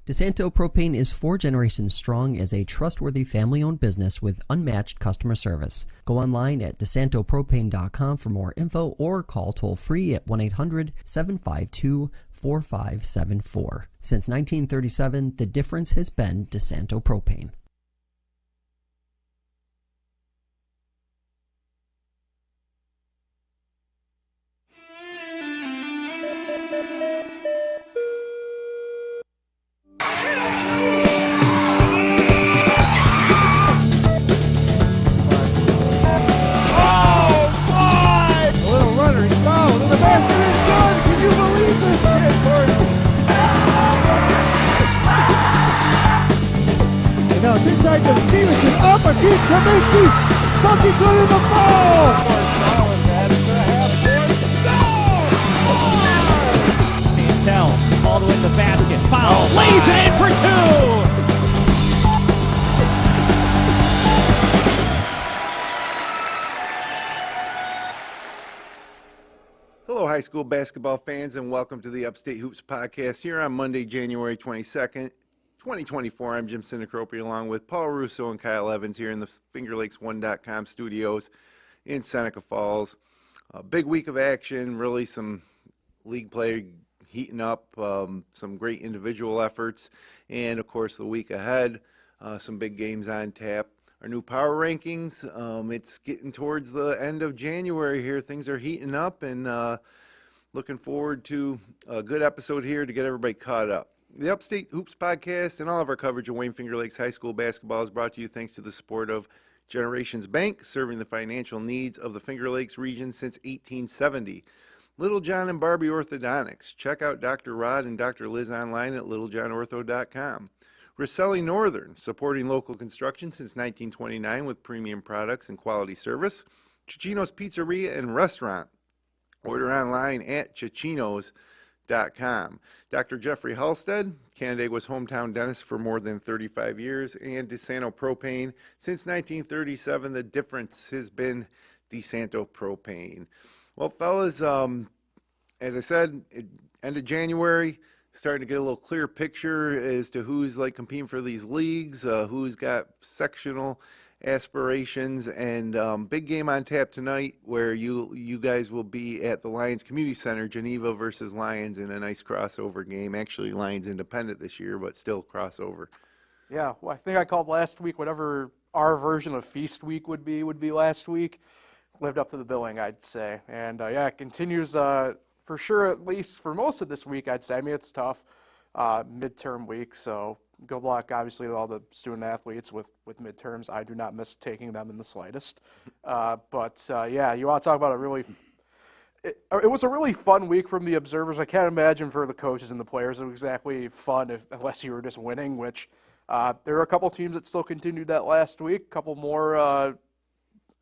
DeSanto Propane is 4 generations strong as a trustworthy family-owned business with unmatched customer service. Go online at DeSantoPropane.com for more info or call toll-free at 1-800-752-4574. Since 1937, the difference has been DeSanto Propane. Inside to Stevenson, up against Kaminsky, Bucky good in the ball! Chantel, all the way to the basket, foul, lays it in for 2! Hello, high school basketball fans, and welcome to the Upstate Hoops podcast here on Monday, January 22nd. 2024. I'm Jim Sinicropi along with Paul Russo and Kyle Evans here in the FingerLakes1.com studios in Seneca Falls. A big week of action, really some league play heating up, some great individual efforts, and of course the week ahead, some big games on tap. Our new power rankings, it's getting towards the end of January here. Things are heating up, and looking forward to a good episode here to get everybody caught up. The Upstate Hoops podcast and all of our coverage of Wayne Finger Lakes High School basketball is brought to you thanks to the support of Generations Bank, serving the financial needs of the Finger Lakes region since 1870. Little John and Barbie Orthodontics. Check out Dr. Rod and Dr. Liz online at littlejohnortho.com. Rosselli Northern, supporting local construction since 1929 with premium products and quality service. Cicino's Pizzeria and Restaurant. Order online at Cicino's.com. Dr. Jeffrey Halstead, Canandaigua's hometown dentist for more than 35 years, and DeSanto Propane. Since 1937, the difference has been DeSanto Propane. Well, fellas, as I said, end of January, starting to get a little clear picture as to who's like competing for these leagues, who's got sectional aspirations, and big game on tap tonight where you guys will be at the Lions Community Center, Geneva versus Lions, in a nice crossover game. Actually, Lions independent this year, but still crossover. Yeah, well, I think I called last week whatever our version of Feast Week would be last week. Lived up to the billing, I'd say. And yeah, it continues for sure, at least for most of this week, I'd say. I mean, it's tough, midterm week, so good luck, obviously, to all the student athletes with midterms. I do not miss taking them in the slightest. Yeah, you want to talk about it was a really fun week from the observers. I can't imagine for the coaches and the players it was exactly fun unless you were just winning, which there were a couple teams that still continued that last week. A couple more,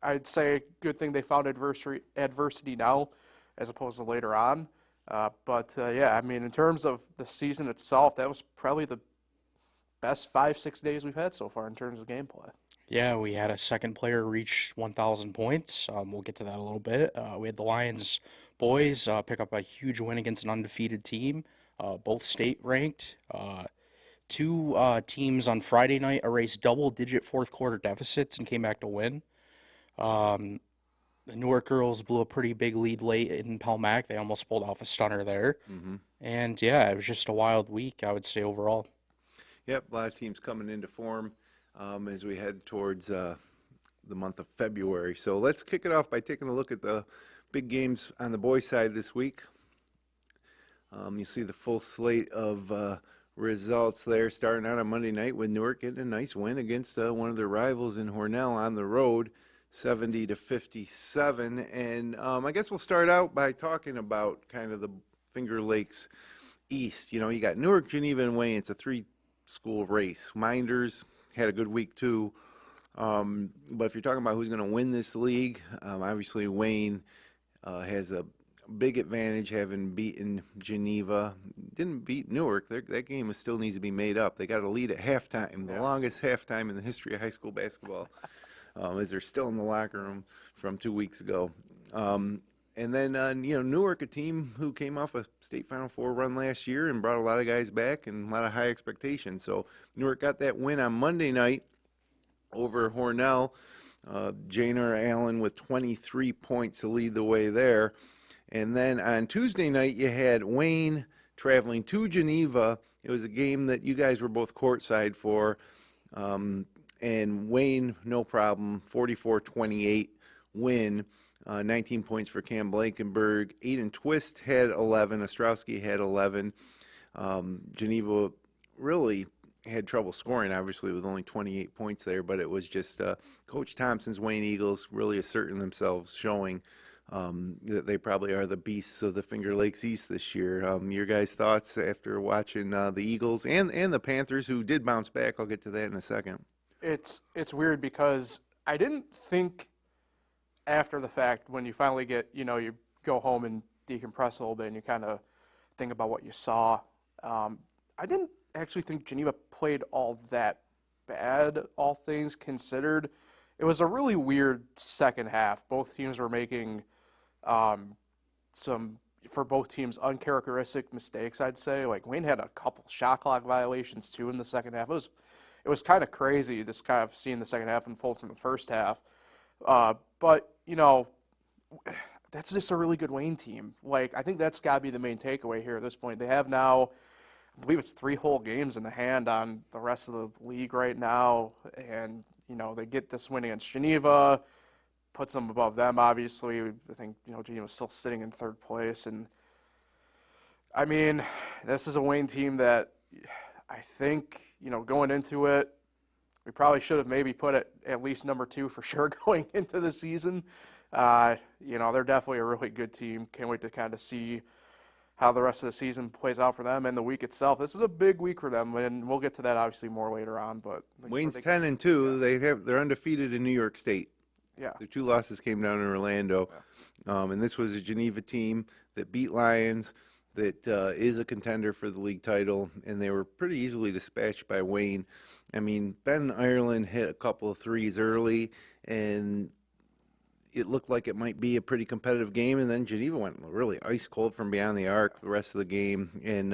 I'd say, good thing they found adversity now as opposed to later on. Yeah, I mean, in terms of the season itself, that was probably the best 5-6 days we've had so far in terms of gameplay. Yeah, we had a second player reach 1,000 points. We'll get to that a little bit. We had the Lions boys pick up a huge win against an undefeated team, both state ranked. Two teams on Friday night erased double-digit fourth-quarter deficits and came back to win. The Newark girls blew a pretty big lead late in Palmac. They almost pulled off a stunner there. Mm-hmm. And, yeah, it was just a wild week, I would say, overall. Yep, a lot of teams coming into form as we head towards the month of February. So let's kick it off by taking a look at the big games on the boys' side this week. You see the full slate of results there, starting out on Monday night with Newark getting a nice win against one of their rivals in Hornell on the road, 70-57. And I guess we'll start out by talking about kind of the Finger Lakes East. You know, you got Newark, Geneva, and Wayne. It's a three-school race. Minders had a good week too. But if you're talking about who's going to win this league, obviously Wayne has a big advantage, having beaten Geneva. Didn't beat Newark. That game still needs to be made up. They got a lead at halftime, the longest halftime in the history of high school basketball, as they're still in the locker room from 2 weeks ago. And then, Newark, a team who came off a state Final Four run last year and brought a lot of guys back and a lot of high expectations. So Newark got that win on Monday night over Hornell. Janer Allen with 23 points to lead the way there. And then on Tuesday night, you had Wayne traveling to Geneva. It was a game that you guys were both courtside for. And Wayne, no problem, 44-28 win. 19 points for Cam Blankenberg. Aiden Twist had 11. Ostrowski had 11. Geneva really had trouble scoring, obviously, with only 28 points there, but it was just Coach Thompson's Wayne Eagles really asserting themselves, showing that they probably are the beasts of the Finger Lakes East this year. Your guys' thoughts after watching the Eagles and the Panthers, who did bounce back? I'll get to that in a second. It's weird because I didn't think after the fact, when you finally get, you go home and decompress a little bit and you kind of think about what you saw. I didn't actually think Geneva played all that bad, all things considered. It was a really weird second half. Both teams were making some, for both teams, uncharacteristic mistakes, I'd say. Like, Wayne had a couple shot clock violations, too, in the second half. It was kind of crazy, this kind of seeing the second half unfold from the first half. But, that's just a really good Wayne team. Like, I think that's got to be the main takeaway here at this point. They have now, I believe it's 3 whole games in the hand on the rest of the league right now. And, they get this win against Geneva, puts them above them, obviously. I think, Geneva's still sitting in third place. And, I mean, this is a Wayne team that I think, going into it, we probably should have maybe put it at least number 2 for sure going into the season. They're definitely a really good team. Can't wait to kind of see how the rest of the season plays out for them and the week itself. This is a big week for them, and we'll get to that obviously more later on. But Wayne's 10-2. Yeah. They're undefeated in New York State. Yeah, their 2 losses came down in Orlando, and this was a Geneva team that beat Lions, that is a contender for the league title, and they were pretty easily dispatched by Wayne. I mean, Ben Ireland hit a couple of threes early, and it looked like it might be a pretty competitive game, and then Geneva went really ice cold from beyond the arc the rest of the game. And,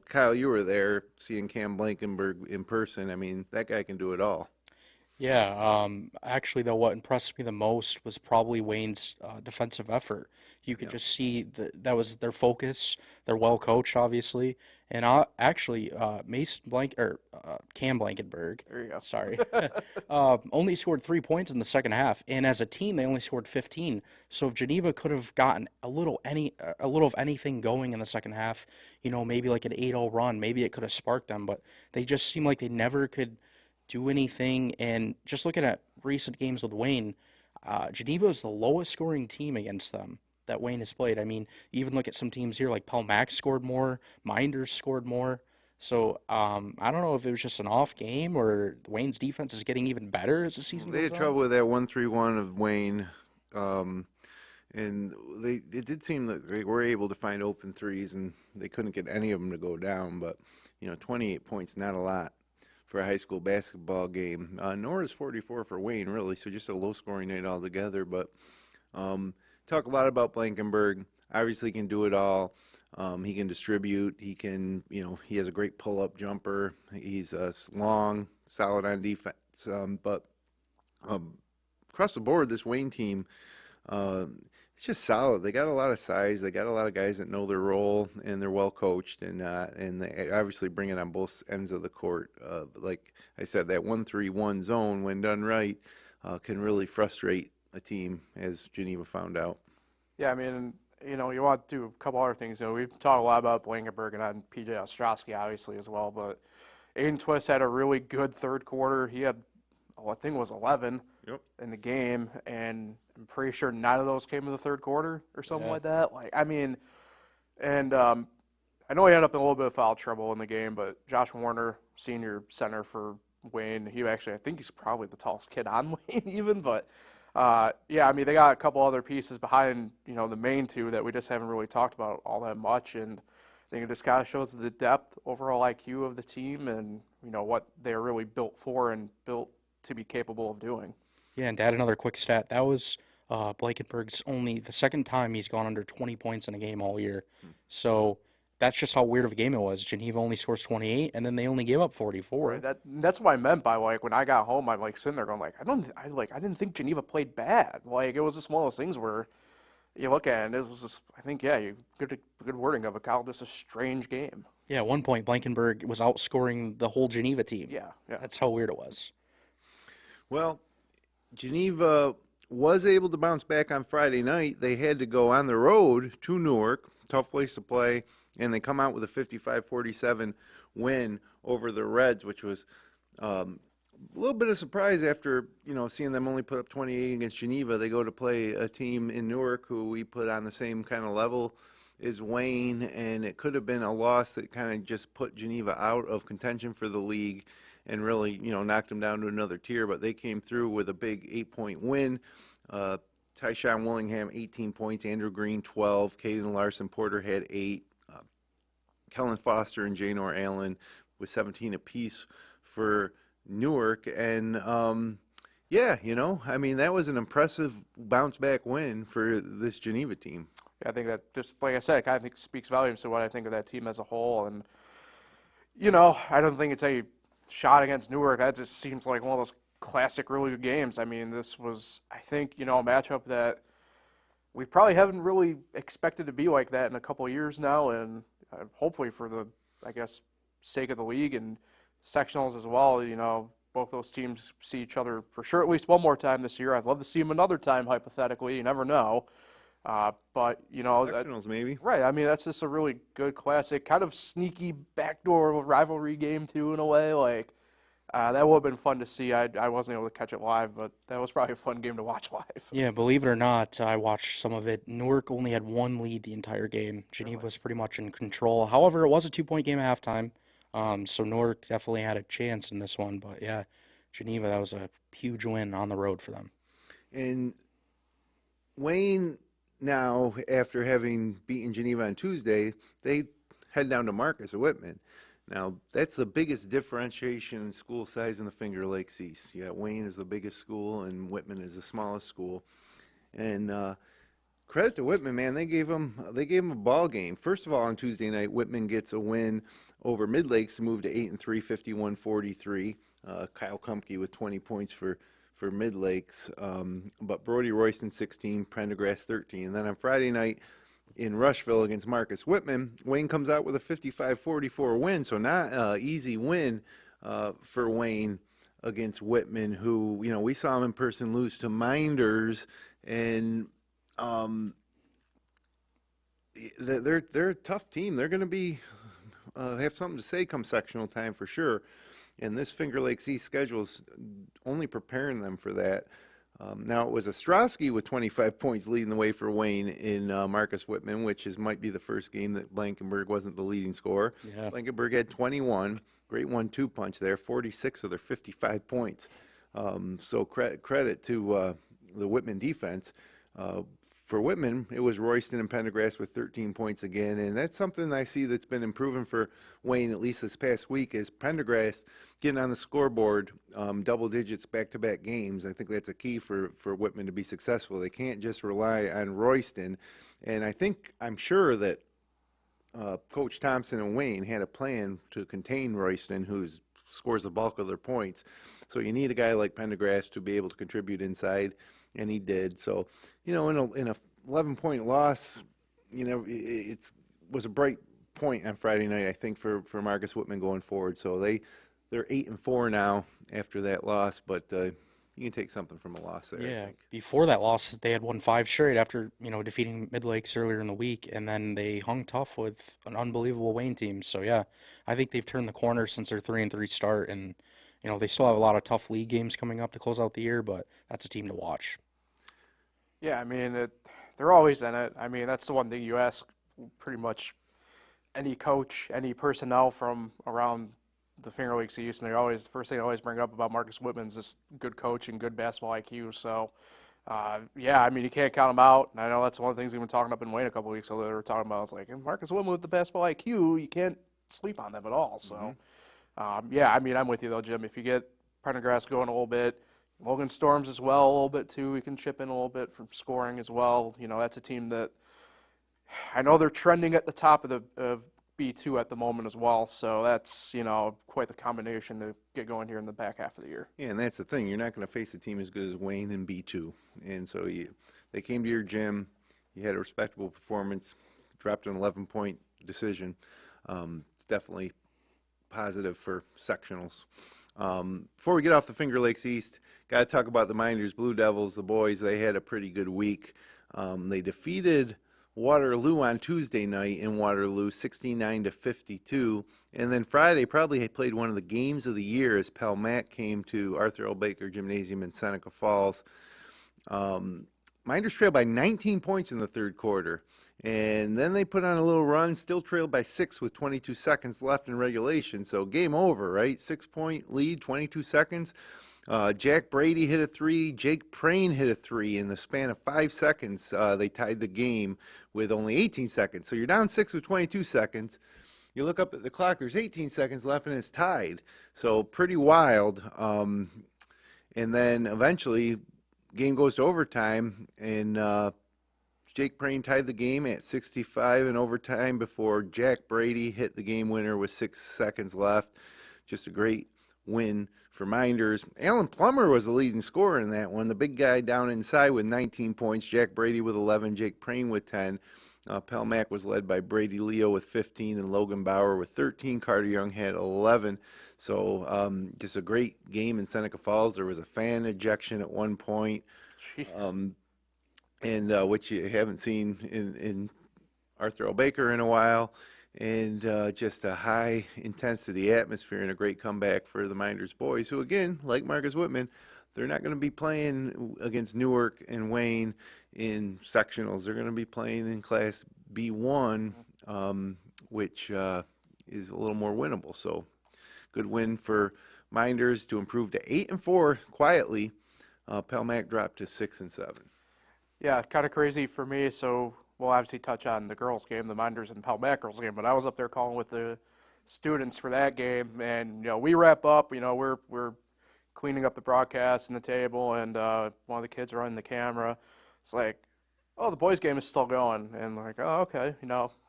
Kyle, you were there seeing Cam Blankenberg in person. I mean, that guy can do it all. Yeah, actually, though, what impressed me the most was probably Wayne's defensive effort. You could just see that was their focus. They're well coached, obviously, and actually, Cam Blankenberg. There you go. Sorry, only scored 3 points in the second half, and as a team, they only scored 15. So if Geneva could have gotten a little of anything going in the second half, maybe like an 8-0 run, maybe it could have sparked them. But they just seemed like they never could do anything. And just looking at recent games with Wayne, Geneva is the lowest scoring team against them that Wayne has played. I mean, even look at some teams here, like Paul Max scored more, Minders scored more. So I don't know if it was just an off game or Wayne's defense is getting even better as the season goes on. They had trouble with that 1-3-1 of Wayne, and it did seem that they were able to find open threes, and they couldn't get any of them to go down. But 28 points, not a lot for a high school basketball game. Nor is 44 for Wayne, really, so just a low-scoring night altogether. But talk a lot about Blankenberg. Obviously can do it all. He can distribute. He can, he has a great pull-up jumper. He's long, solid on defense. But across the board, this Wayne team, it's just solid. They got a lot of size. They got a lot of guys that know their role, and they're well coached, and they obviously bring it on both ends of the court. Like I said, that 1-3-1 zone, when done right, can really frustrate a team, as Geneva found out. Yeah, I mean, you want to do a couple other things. We've talked a lot about Blankenberg and on PJ Ostrowski, obviously, as well. But Aiden Twist had a really good third quarter. He had, I think it was 11 in the game, and I'm pretty sure none of those came in the third quarter or something like that. I know he ended up in a little bit of foul trouble in the game, but Josh Warner, senior center for Wayne, I think he's probably the tallest kid on Wayne even, but they got a couple other pieces behind, the main 2 that we just haven't really talked about all that much, and I think it just kind of shows the depth, overall IQ of the team, and, what they're really built for and built to be capable of doing. Yeah, and to add another quick stat, that was Blankenberg's only the second time he's gone under 20 points in a game all year. So that's just how weird of a game it was. Geneva only scores 28, and then they only gave up 44. Right. That's what I meant by like when I got home, I'm like sitting there going like I didn't think Geneva played bad. Like it was just one of those things where you look at it and it was just I think you good wording of it, Kyle. Just a strange game. Yeah, at one point Blankenberg was outscoring the whole Geneva team. Yeah. That's how weird it was. Well, Geneva was able to bounce back on Friday night. They had to go on the road to Newark, tough place to play, and they come out with a 55-47 win over the Reds, which was a little bit of surprise after seeing them only put up 28 against Geneva. They go to play a team in Newark who we put on the same kind of level as Wayne, and it could have been a loss that kind of just put Geneva out of contention for the league and really, knocked them down to another tier. But they came through with a big 8-point win. Tyshawn Willingham, 18 points. Andrew Green, 12. Caden Larson Porter had 8. Kellen Foster and Janor Allen with 17 apiece for Newark. And, that was an impressive bounce-back win for this Geneva team. Yeah, I think that just like I said, it kind of speaks volumes to what I think of that team as a whole. And, I don't think it's a shot against Newark. That just seems like one of those classic really good games. I mean, this was, I think, a matchup that we probably haven't really expected to be like that in a couple of years now. And hopefully for the, sake of the league and sectionals as well, both those teams see each other for sure at least one more time this year. I'd love to see them another time, hypothetically. You never know. But, Sectionals, maybe. Right. I mean, that's just a really good classic, kind of sneaky backdoor rivalry game, too, in a way. Like, that would have been fun to see. I wasn't able to catch it live, but that was probably a fun game to watch live. Yeah, believe it or not, I watched some of it. Newark only had one lead the entire game. Geneva was pretty much in control. However, it was a 2-point game at halftime, so Newark definitely had a chance in this one. But, yeah, Geneva, that was a huge win on the road for them. And Wayne, now, after having beaten Geneva on Tuesday, they head down to Marcus at Whitman. Now, that's the biggest differentiation in school size in the Finger Lakes East. Yeah, Wayne is the biggest school, and Whitman is the smallest school. And credit to Whitman, man, they gave them a ball game. First of all, on Tuesday night, Whitman gets a win over Mid Lakes to move to 8-3, 51-43. Kyle Kumpke with 20 points for Mid Lakes, but Brody Royston 16, Prendergrass 13. And then on Friday night in Rushville against Marcus Whitman, Wayne comes out with a 55-44 win, so not an easy win for Wayne against Whitman, who, we saw him in person lose to Minders, and they're a tough team. They're going to be have something to say come sectional time for sure. And this Finger Lakes East schedule is only preparing them for that. Now, it was Ostrowski with 25 points leading the way for Wayne in Marcus Whitman, which might be the first game that Blankenberg wasn't the leading scorer. Yeah. Blankenberg had 21. Great 1-2 punch there, 46 of their 55 points. So credit to the Whitman defense. For Whitman, it was Royston and Pendergrass with 13 points again, and that's something I see that's been improving for Wayne, at least this past week, is Pendergrass getting on the scoreboard, double digits back-to-back games. I think that's a key for Whitman to be successful. They can't just rely on Royston, and I'm sure that Coach Thompson and Wayne had a plan to contain Royston, who scores the bulk of their points. So you need a guy like Pendergrass to be able to contribute inside, and he did. So, in a 11-point loss, it was a bright point on Friday night, I think, for Marcus Whitman going forward. So they're 8-4 now after that loss, but you can take something from a loss there. Yeah, before that loss, they had won 5 straight after, defeating Mid Lakes earlier in the week, and then they hung tough with an unbelievable Wayne team. So, yeah, I think they've turned the corner since their 3-3 start, and, they still have a lot of tough league games coming up to close out the year, but that's a team to watch. Yeah, I mean, they're always in it. I mean, that's the one thing you ask pretty much any coach, any personnel from around the Finger Lakes East, and the first thing they always bring up about Marcus Whitman is just good coach and good basketball IQ. So, yeah, I mean, you can't count them out. And I know that's one of the things we've been talking about in Wayne a couple weeks ago. They were talking about, it's like, Marcus Whitman with the basketball IQ, you can't sleep on them at all. So, yeah, I mean, I'm with you, though, Jim. If you get Prendergrass going a little bit, Logan Storms as well a little bit too. We can chip in a little bit from scoring as well. That's a team that I know they're trending at the top of B2 at the moment as well. So that's, quite the combination to get going here in the back half of the year. Yeah, and that's the thing. You're not going to face a team as good as Wayne in B2. And so they came to your gym. You had a respectable performance, dropped an 11-point decision. Definitely positive for sectionals. Before we get off the Finger Lakes East, got to talk about the Minders Blue Devils, the boys. They had a pretty good week. They defeated Waterloo on Tuesday night in Waterloo, 69-52. And then Friday probably played one of the games of the year as Pell Mac came to Arthur L. Baker Gymnasium in Seneca Falls. Minders trailed by 19 points in the third quarter. And then they put on a little run, still trailed by 6 with 22 seconds left in regulation. So game over, right? 6-point lead, 22 seconds. Jack Brady hit a 3. Jake Prain hit a 3. In the span of 5 seconds, they tied the game with only 18 seconds. So you're down 6 with 22 seconds. You look up at the clock, there's 18 seconds left, and it's tied. So pretty wild. And then eventually, game goes to overtime, and Jake Prain tied the game at 65 in overtime before Jack Brady hit the game winner with 6 seconds left. Just a great win for Minders. Alan Plummer was the leading scorer in that one. The big guy down inside with 19 points. Jack Brady with 11. Jake Prain with 10. Pell Mac was led by Brady Leo with 15 and Logan Bauer with 13. Carter Young had 11. So just a great game in Seneca Falls. There was a fan ejection at one point. And which you haven't seen in Arthur L. Baker in a while. And just a high-intensity atmosphere and a great comeback for the Minders boys, who, again, like Marcus Whitman, they're not going to be playing against Newark and Wayne in sectionals. They're going to be playing in Class B1, which is a little more winnable. So good win for Minders to improve to 8-4 quietly. Pell Mac dropped to 6-7. Yeah, kind of crazy for me. So we'll obviously touch on the girls' game, the Minders and Pell Mac girls' game, but I was up there calling with the students for that game, and we wrap up. We're cleaning up the broadcast and the table, and one of the kids running the camera. It's like, oh, the boys' game is still going, and like, oh, okay,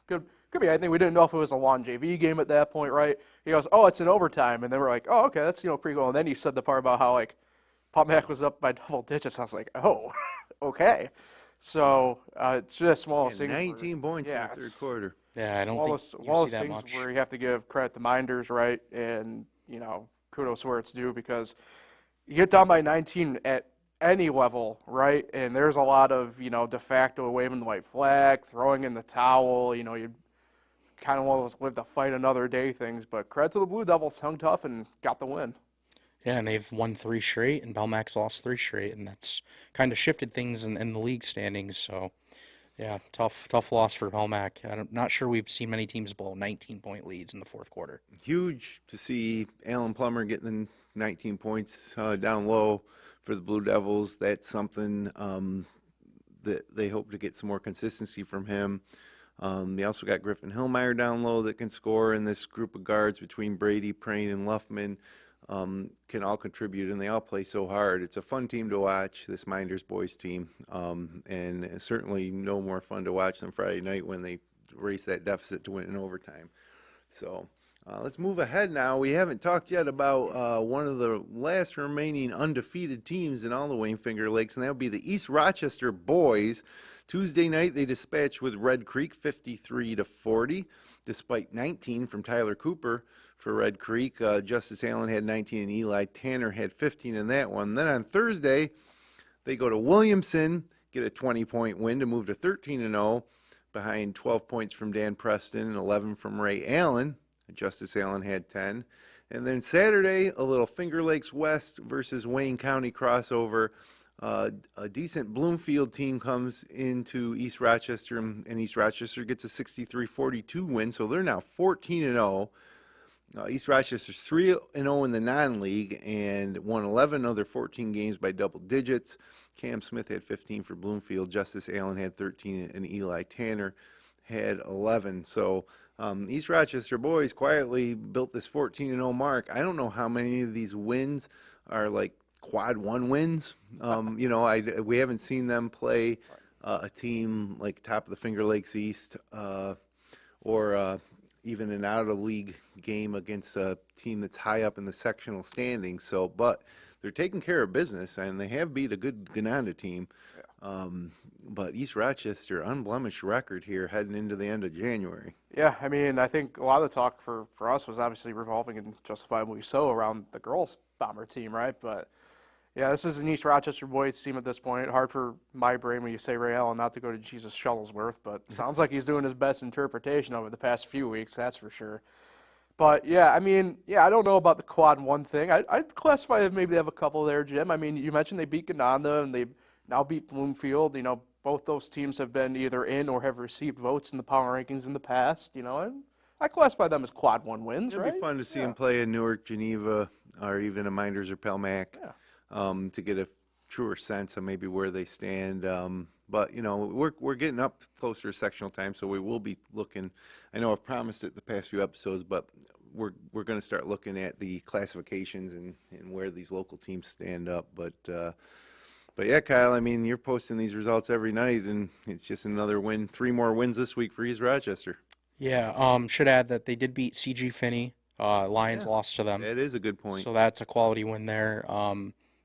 could be. I think we didn't know if it was a lawn JV game at that point, right? He goes, oh, it's in overtime, and then we're like, oh, okay, that's pretty cool. And then he said the part about how like Pell Mac was up by double digits. I was like, oh, okay. So it's just small things. 19 points in the third quarter. Yeah, I don't think you see those that things much. where you have to give credit to Minders, right? And kudos where it's due, because you get down by 19 at any level, right? And there's a lot of de facto waving the white flag, throwing in the towel. You kind of want to live to fight another day things. But credit to the Blue Devils, hung tough and got the win. Yeah, and they've won 3 straight, and Pell Mac's lost 3 straight, and that's kind of shifted things in the league standings. So, yeah, tough loss for Pell Mac. I'm not sure we've seen many teams blow 19-point leads in the fourth quarter. Huge to see Alan Plummer getting the 19 points down low for the Blue Devils. That's something that they hope to get some more consistency from him. They also got Griffin Hillmeyer down low that can score, in this group of guards between Brady, Prain, and Luffman. Can all contribute, and they all play so hard. It's a fun team to watch, this Minders boys team, and it's certainly no more fun to watch than Friday night when they race that deficit to win in overtime. So let's move ahead now. We haven't talked yet about one of the last remaining undefeated teams in all the Wayne Finger Lakes, and that would be the East Rochester boys. Tuesday night, they dispatched with Red Creek 53-40, despite 19 from Tyler Cooper for Red Creek. Justice Allen had 19 and Eli Tanner had 15 in that one. Then on Thursday, they go to Williamson, get a 20-point win to move to 13-0, behind 12 points from Dan Preston and 11 from Ray Allen. Justice Allen had 10. And then Saturday, a little Finger Lakes West versus Wayne County crossover. A decent Bloomfield team comes into East Rochester, and East Rochester gets a 63-42 win, so they're now 14-0. East Rochester's 3-0 in the non-league and won 11 of their 14 games by double digits. Cam Smith had 15 for Bloomfield. Justice Allen had 13, and Eli Tanner had 11. So East Rochester boys quietly built this 14-0 mark. I don't know how many of these wins are like quad one wins. We haven't seen them play a team like top of the Finger Lakes East or even an out of league game against a team that's high up in the sectional standings. So, but they're taking care of business, and they have beat a good Gananda team. But East Rochester, unblemished record here heading into the end of January. Yeah, I mean, I think a lot of the talk for us was obviously revolving, and justifiably so, around the girls' Bomber team, right? But yeah, this is an East Rochester boys team at this point. Hard for my brain when you say Ray Allen not to go to Jesus Shuttlesworth, but sounds like he's doing his best interpretation over the past few weeks, that's for sure. But yeah, I mean, I don't know about the quad one thing. I'd classify it, maybe they have a couple there, Jim. I mean, you mentioned they beat Gananda and they now beat Bloomfield. Both those teams have been either in or have received votes in the power rankings in the past, and I classify them as quad one wins, It'd right? be fun to see them play in Newark, Geneva, or even a Minders or Pelmac to get a truer sense of maybe where they stand. But, we're getting up closer to sectional time, so we will be looking. I know I've promised it the past few episodes, but we're going to start looking at the classifications and where these local teams stand up. But yeah, Kyle, I mean, you're posting these results every night, and it's just another win. 3 more wins this week for East Rochester. Yeah, should add that they did beat CG Finney. Lions lost to them. That is a good point. So that's a quality win there.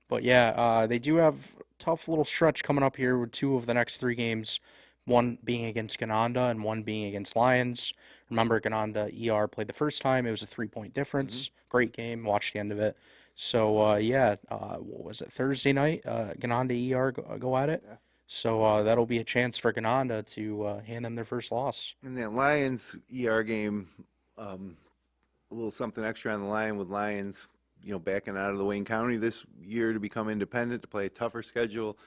But yeah, they do have a tough little stretch coming up here with 2 of the next 3 games, one being against Gananda and one being against Lions. Remember, Gananda ER played the first time. It was a 3-point difference. Great game. Watched the end of it. So, what was it, Thursday night? Gananda ER go at it. Yeah. So that'll be a chance for Gananda to hand them their first loss. And that Lions ER game, a little something extra on the line with Lions, backing out of the Wayne County this year to become independent, to play a tougher schedule.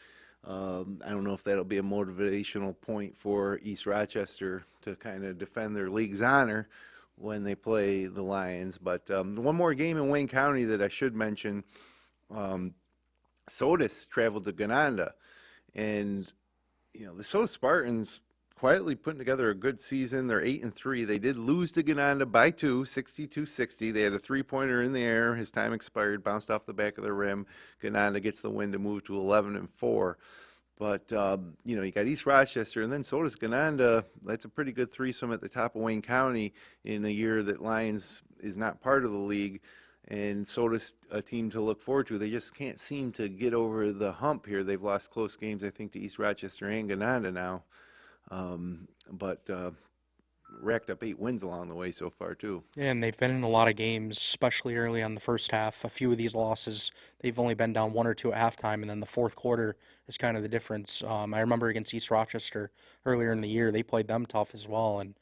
I don't know if that'll be a motivational point for East Rochester to kind of defend their league's honor when they play the Lions. But one more game in Wayne County that I should mention, Sodas traveled to Gananda. And, the Soda Spartans quietly putting together a good season. They're 8-3. They did lose to Gananda by 2, 62-60. They had a 3-pointer in the air. His time expired, bounced off the back of the rim. Gananda gets the win to move to 11-4. But, you got East Rochester, and then so does Gananda. That's a pretty good threesome at the top of Wayne County in the year that Lions is not part of the league. And so does a team to look forward to. They just can't seem to get over the hump here. They've lost close games, I think, to East Rochester and Gananda now. But racked up 8 wins along the way so far, too. Yeah, and they've been in a lot of games, especially early on the first half. A few of these losses, they've only been down 1 or 2 at halftime, and then the fourth quarter is kind of the difference. I remember against East Rochester earlier in the year, they played them tough as well, and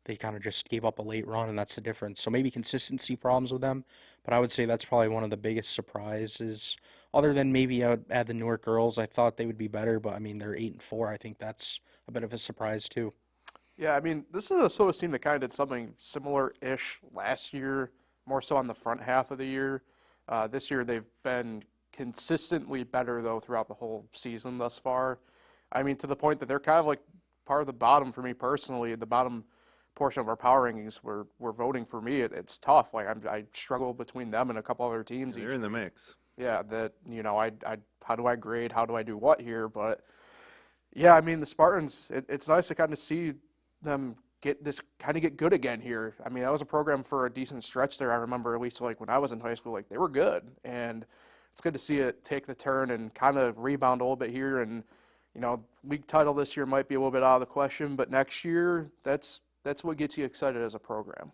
they kind of just gave up a late run, and that's the difference. So maybe consistency problems with them, but I would say that's probably one of the biggest surprises. Other than maybe I would add the Newark girls, I thought they would be better, but I mean, they're 8-4. I think that's a bit of a surprise too. Yeah, I mean, this is a Soda team that kind of did something similar-ish last year, more so on the front half of the year. This year they've been consistently better, though, throughout the whole season thus far. I mean, to the point that they're kind of like part of the bottom for me personally. The bottom portion of our power rankings were voting for me. It's tough. Like, I struggle between them and a couple other teams. They're in the mix. Yeah, that, I how do I grade? How do I do what here? But, yeah, I mean, the Spartans, it's nice to kind of see them get good again here. I mean, that was a program for a decent stretch there. I remember, at least like when I was in high school, like they were good, and it's good to see it take the turn and kind of rebound a little bit here. And league title this year might be a little bit out of the question, but next year, that's what gets you excited as a program.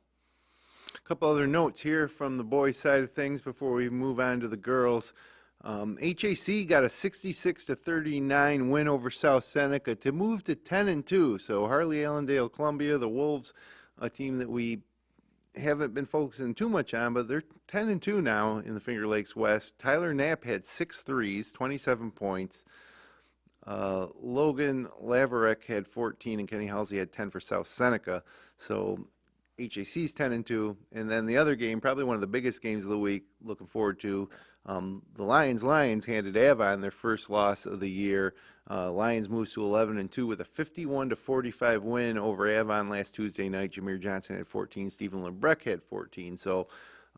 A couple other notes here from the boys' side of things before we move on to the girls. HAC got a 66-39 win over South Seneca to move to 10-2. So Harley Allendale Columbia, the Wolves, a team that we haven't been focusing too much on, but they're 10-2 now in the Finger Lakes West. Tyler Knapp had 6 threes, 27 points. Logan Lavarek had 14, and Kenny Halsey had 10 for South Seneca. So HAC's 10-2, and then the other game, probably one of the biggest games of the week, looking forward to. The Lions handed Avon their first loss of the year. Lions moves to 11-2 with a 51-45 win over Avon last Tuesday night. Jameer Johnson had 14. Stephen LeBrecq had 14. So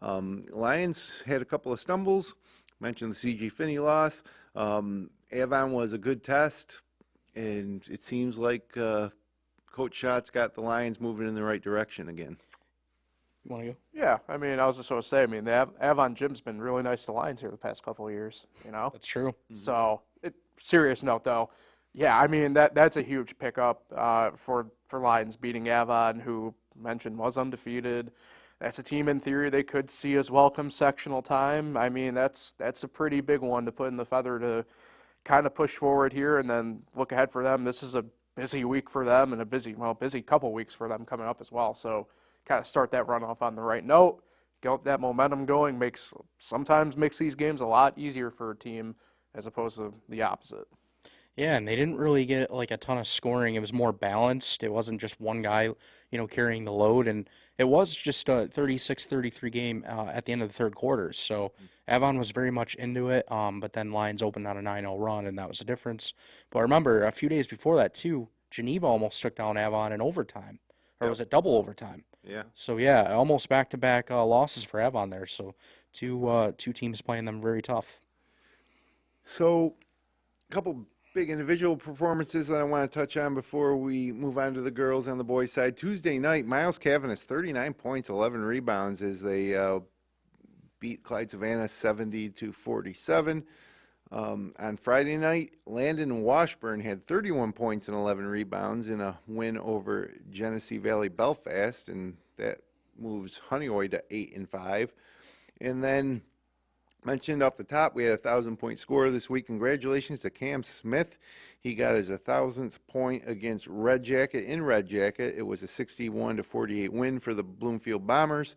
Lions had a couple of stumbles. Mentioned the CG Finney loss. Avon was a good test, and it seems like Coach Schott's got the Lions moving in the right direction again. You want to go? Yeah, I mean, I was just going to say, I mean, the Avon Gym's been really nice to Lions here the past couple of years, you know? That's true. So, serious note, though, yeah, I mean, that's a huge pickup for Lions beating Avon, who mentioned was undefeated. That's a team, in theory, they could see as welcome sectional time. I mean, that's a pretty big one to put in the feather to kind of push forward here and then look ahead for them. This is a busy week for them and a busy couple weeks for them coming up as well. So kind of start that run off on the right note, get that momentum going, sometimes makes these games a lot easier for a team as opposed to the opposite. Yeah, and they didn't really get like a ton of scoring. It was more balanced. It wasn't just one guy, carrying the load. And it was just a 36-33 game at the end of the third quarter. So Avon was very much into it. But then Lions opened on a 9-0 run, and that was the difference. But remember, a few days before that too, Geneva almost took down Avon in overtime, or was it double overtime? Yeah. So yeah, almost back-to-back losses for Avon there. So two teams playing them very tough. So, a couple big individual performances that I want to touch on before we move on to the girls on the boys' side. Tuesday night, Miles Cavanis, 39 points, 11 rebounds as they beat Clyde Savannah 70-47. On Friday night, Landon Washburn had 31 points and 11 rebounds in a win over Genesee Valley Belfast, and that moves Honeoye to 8-5. And then, mentioned off the top, we had a 1,000-point scorer this week. Congratulations to Cam Smith. He got his 1,000th point against Red Jacket in Red Jacket. It was a 61-48 win for the Bloomfield Bombers.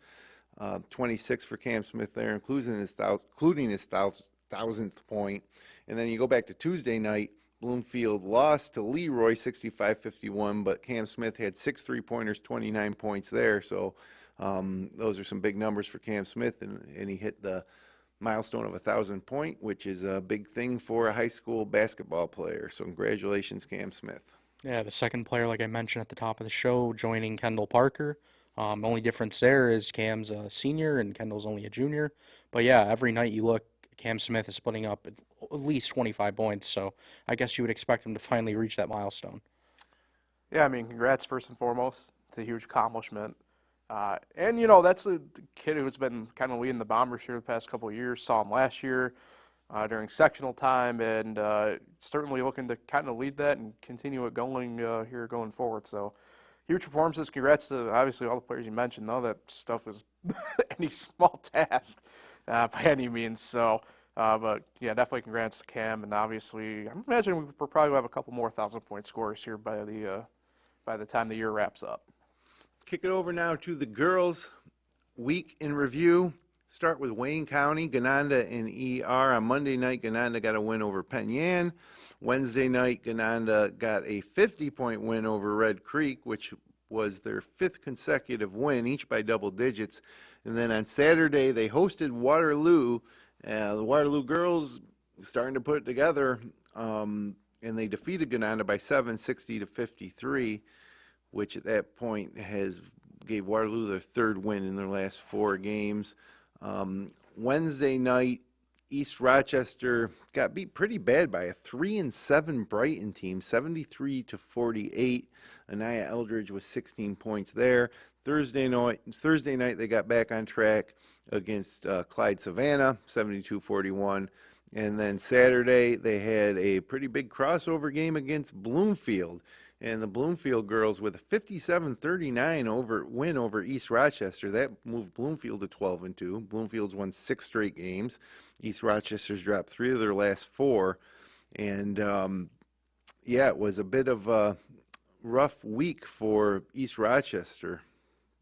26 for Cam Smith there, including his 1,000th point. And then you go back to Tuesday night, Bloomfield lost to Leroy 65-51, but Cam Smith had 6 3-pointers, 29 points there. So those are some big numbers for Cam Smith, and he hit the milestone of 1,000 point, which is a big thing for a high school basketball player. So congratulations, Cam Smith. Yeah, the second player, like I mentioned at the top of the show, joining Kendall Parker. Only difference there is Cam's a senior and Kendall's only a junior. But yeah, every night you look, Cam Smith is putting up at least 25 points. So I guess you would expect him to finally reach that milestone. Yeah, I mean, congrats first and foremost. It's a huge accomplishment. And, that's a kid who's been kind of leading the Bombers here the past couple of years. Saw him last year during sectional time, and certainly looking to kind of lead that and continue it going here going forward. So huge performances. Congrats to, obviously, all the players you mentioned, though. That stuff is any small task by any means. So, but, yeah, definitely congrats to Cam. And obviously, I'm imagining we'll probably have a couple more 1,000-point scores here by the time the year wraps up. Kick it over now to the girls' week in review. Start with Wayne County, Gananda and ER. On Monday night, Gananda got a win over Penn Yan. Wednesday night, Gananda got a 50-point win over Red Creek, which was their 5th consecutive win, each by double digits. And then on Saturday, they hosted Waterloo. The Waterloo girls starting to put it together, and they defeated Gananda by 7, 60-53. Which at that point gave Waterloo their 3rd win in their last 4 games. Wednesday night, East Rochester got beat pretty bad by a 3-7 Brighton team, 73-48. Anaya Eldridge with 16 points there. Thursday night they got back on track against Clyde Savannah, 72-41. And then Saturday they had a pretty big crossover game against Bloomfield. And the Bloomfield girls with a 57-39 win over East Rochester. That moved Bloomfield to 12-2. Bloomfield's won 6 straight games. East Rochester's dropped 3 of their last 4. And, it was a bit of a rough week for East Rochester,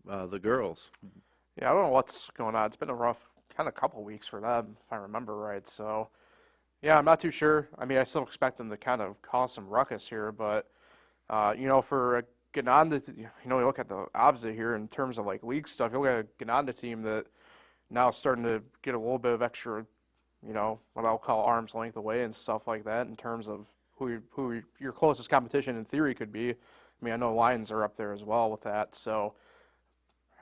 the girls. Yeah, I don't know what's going on. It's been a rough kind of couple weeks for them, if I remember right. So, yeah, I'm not too sure. I mean, I still expect them to kind of cause some ruckus here, but for a Gananda, you look at the opposite here in terms of like league stuff. You look at a Gananda team that now is starting to get a little bit of extra, what I'll call arm's length away and stuff like that in terms of who your closest competition in theory could be. I mean, I know Lions are up there as well with that. So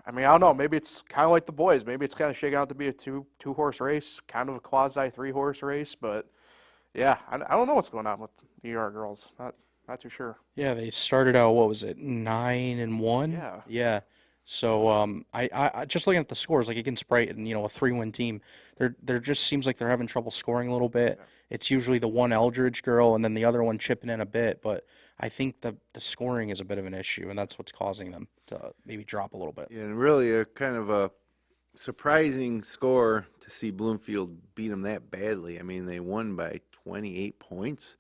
I mean, I don't know. Maybe it's kind of like the boys. Maybe it's kind of shaking out to be a two-horse race, kind of a quasi three-horse race. But yeah, I don't know what's going on with the UR girls. Not too sure. Yeah, they started out, what was it, 9-1? Yeah. Yeah. So I just looking at the scores, like against Brighton, a 3-win team, there just seems like they're having trouble scoring a little bit. Yeah. It's usually the one Eldridge girl and then the other one chipping in a bit, but I think the scoring is a bit of an issue, and that's what's causing them to maybe drop a little bit. Yeah, and really a kind of a surprising score to see Bloomfield beat them that badly. I mean, they won by 28 points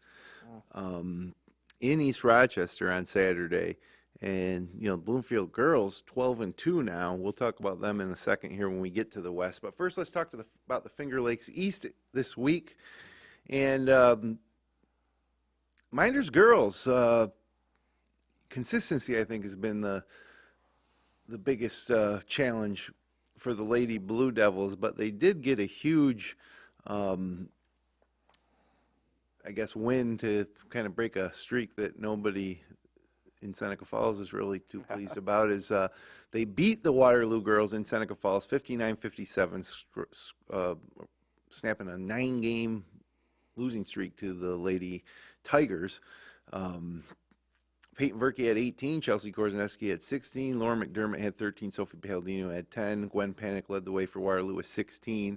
in East Rochester on Saturday. And, Bloomfield girls, 12-2 now. We'll talk about them in a second here when we get to the West. But first, let's talk about the Finger Lakes East this week. And Minders girls, consistency, I think, has been the biggest challenge for the Lady Blue Devils. But they did get a huge, I guess, win to kind of break a streak that nobody in Seneca Falls is really too pleased about. Is they beat the Waterloo girls in Seneca Falls 59-57, snapping a 9-game losing streak to the Lady Tigers. Peyton Verkey had 18, Chelsea Korzeniewski had 16, Laura McDermott had 13, Sophie Palladino had 10, Gwen Panic led the way for Waterloo with 16,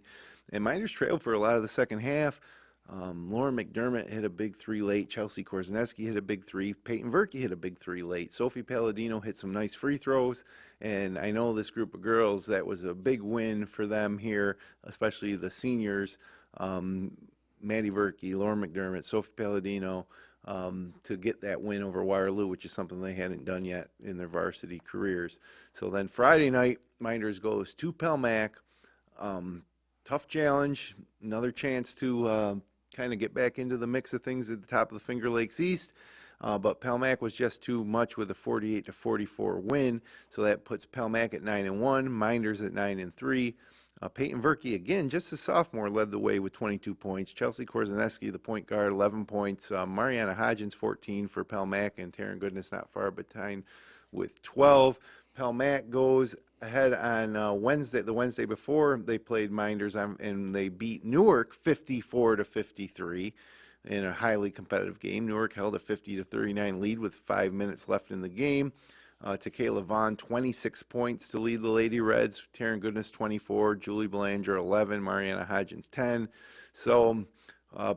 and Minders trailed for a lot of the second half. Laura McDermott hit a big 3 late. Chelsea Korzeniewski hit a big 3. Peyton Verkey hit a big 3 late. Sophie Palladino hit some nice free throws. And I know this group of girls, that was a big win for them here, especially the seniors. Maddie Verkey, Laura McDermott, Sophie Palladino, to get that win over Waterloo, which is something they hadn't done yet in their varsity careers. So then Friday night, Minders goes to Pelmac. Tough challenge, another chance to kind of get back into the mix of things at the top of the Finger Lakes East. But Pelmac was just too much with a 48-44 win. So that puts Pelmac at 9-1, Minders at 9-3. Peyton Verkey, again, just a sophomore, led the way with 22 points. Chelsea Korzeniewski, the point guard, 11 points. Mariana Hodgins, 14 for Pelmac, and Taryn Goodness not far behind with 12. Pelmac goes ahead on Wednesday. The Wednesday before, they played Minders and they beat Newark 54-53 in a highly competitive game. Newark held a 50-39 lead with 5 minutes left in the game. Takayla Vaughn, 26 points to lead the Lady Reds. Taryn Goodness, 24. Julie Belanger, 11. Mariana Hodgins, 10. So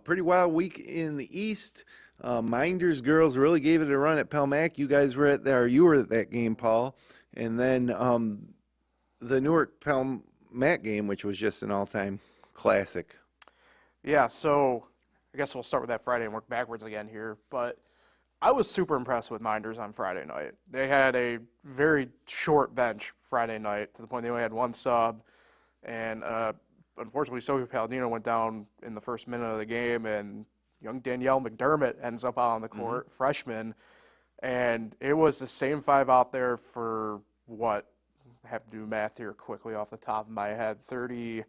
pretty wild week in the East. Minders girls really gave it a run at Pelmac. You guys were at there. You were at that game, Paul. And then the Newark Pelmac game, which was just an all-time classic. Yeah, so I guess we'll start with that Friday and work backwards again here. But I was super impressed with Minders on Friday night. They had a very short bench Friday night to the point they only had one sub. And unfortunately, Sophie Palladino went down in the first minute of the game, and young Danielle McDermott ends up out on the court, freshman. And it was the same 5 out there for what? I have to do math here quickly off the top of my head. 32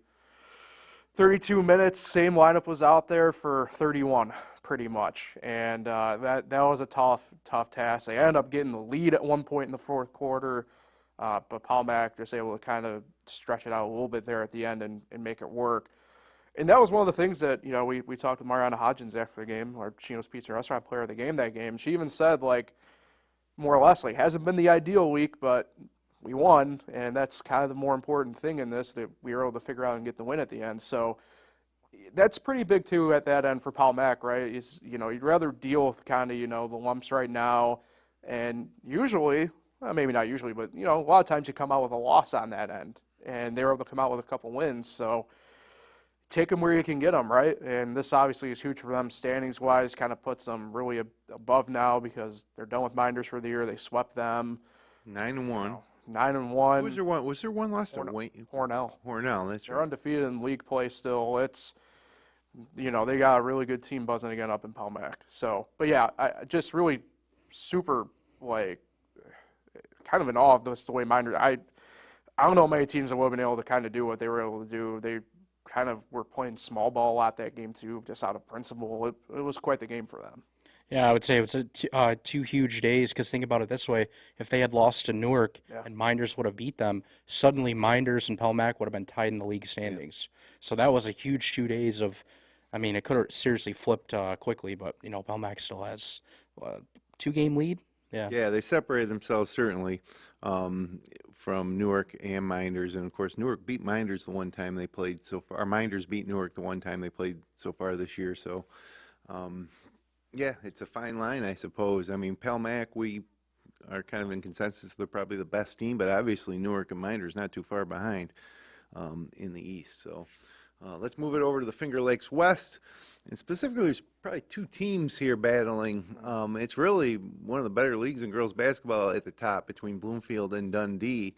minutes, same lineup was out there for 31, pretty much. And that was a tough task. They ended up getting the lead at one point in the fourth quarter, but Pelmac just able to kind of stretch it out a little bit there at the end and make it work. And that was one of the things that, we talked with Mariana Hodgins after the game, our Chino's Pizza Restaurant player of the game that game. She even said, more or less, hasn't been the ideal week, but we won, and that's kind of the more important thing in this, that we were able to figure out and get the win at the end. So that's pretty big, too, at that end for Pelmac, right? You'd rather deal with kind of, the lumps right now, and usually, well, maybe not usually, but, a lot of times you come out with a loss on that end, and they were able to come out with a couple wins, so take them where you can get them, right? And this obviously is huge for them standings-wise, kind of puts them really above now because they're done with Minders for the year. They swept them. 9-1. 9-1. Was there one loss to Hornell. Hornell, that's They're right. undefeated in league play still. It's, they got a really good team buzzing again up in Pelmac. So, but yeah, I just really super, kind of in awe of this, the way Minders, I don't know many teams that would have been able to kind of do what they were able to do. They kind of were playing small ball a lot that game too, just out of principle. It was quite the game for them. Yeah, I would say it was two huge days because think about it this way. If they had lost to Newark and Minders would have beat them, suddenly Minders and Pelmac would have been tied in the league standings. So that was a huge 2 days of, I mean, it could have seriously flipped quickly, but, Pelmac still has a 2-game lead. Yeah. Yeah, they separated themselves certainly from Newark and Minders, and of course Newark beat Minders the one time they played so far. Or Minders beat Newark the one time they played so far this year. So, yeah, it's a fine line, I suppose. I mean, Pelmac, we are kind of in consensus they're probably the best team, but obviously Newark and Minders not too far behind in the East. So. Let's move it over to the Finger Lakes West. And specifically, there's probably two teams here battling. It's really one of the better leagues in girls basketball at the top between Bloomfield and Dundee.